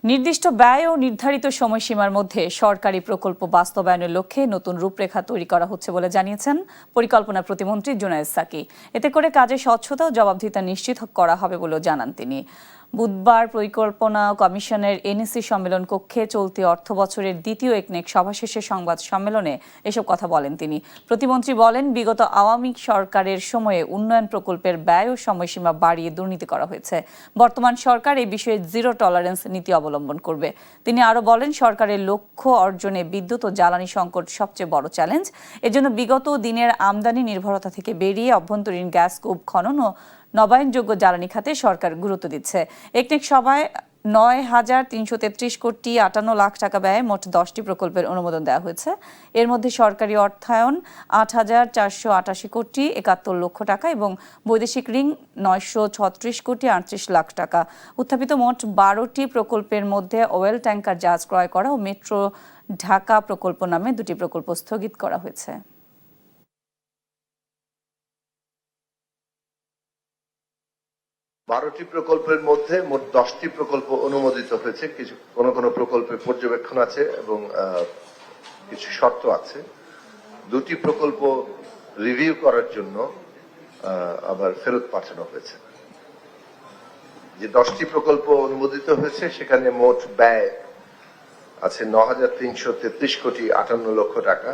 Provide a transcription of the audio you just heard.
নির্দিষ্ট ব্যয় ও নির্ধারিত সময়সীমার মধ্যে সরকারি প্রকল্প বাস্তবায়নের লক্ষ্যে নতুন রূপরেখা তৈরি করা হচ্ছে বলে জানিয়েছেন পরিকল্পনা প্রতিমন্ত্রী জুনায়েদ সাকি। এতে করে কাজে স্বচ্ছতা ও জবাবদিহিতা নিশ্চিত করা হবে বলেও জানান তিনি। বুধবার পরিকল্পনা কমিশনের এনএসি সম্মেলন কক্ষে চলতি অর্থবছরের দ্বিতীয় একনেক সভা শেষে সংবাদ সম্মেলনে এসব কথা বলেন তিনি। প্রতিমন্ত্রী বলেন, বিগত আওয়ামী সরকারের সময়ে উন্নয়ন প্রকল্পের ব্যয় ও সময়সীমা বাড়িয়ে দুর্নীতি করা হয়েছে। বর্তমান সরকার এই বিষয়ে জিরো টলারেন্স নীতি অবলম্বন করবে। তিনি আরও বলেন, সরকারের লক্ষ্য অর্জনে বিদ্যুৎ ও জ্বালানি সংকট সবচেয়ে বড় চ্যালেঞ্জ। এজন্য বিগত দিনের আমদানি নির্ভরতা থেকে বেরিয়ে অভ্যন্তরীণ গ্যাস কূপ খনন ও নবায়নযোগ্য জ্বালানি খাতে সরকার গুরুত্ব দিচ্ছে। একনেক সভায় ৯,৩৩৩ কোটি ৫৮ লাখ টাকা ব্যয়ে মোট ১০টি প্রকল্পের অনুমোদন দেওয়া হয়েছে। এর মধ্যে সরকারি অর্থায়ন ৮,৪৮৮ কোটি ৭১ লক্ষ টাকা এবং বৈদেশিক ঋণ ৯৩৬ কোটি ৩৮ লাখ টাকা। উত্থাপিত মোট ১২টি প্রকল্পের মধ্যে ওয়েল ট্যাঙ্কার জাহাজ ক্রয় করা ও মেট্রো ঢাকা প্রকল্প নামে ২টি প্রকল্প স্থগিত করা হয়েছে। ১২টি প্রকল্পের মধ্যে মোট 10টি প্রকল্প অনুমোদিত হয়েছে। কোন প্রকল্পে পর্যবেক্ষণ আছে এবং কিছু শর্ত আছে। 2টি প্রকল্প রিভিউ করার জন্য আবার ফেরত পাঠানো হয়েছে। যে 10টি প্রকল্প অনুমোদিত হয়েছে সেখানে মোট ব্যয় আছে ৯,৩৩৩ কোটি ৫৮ লক্ষ টাকা।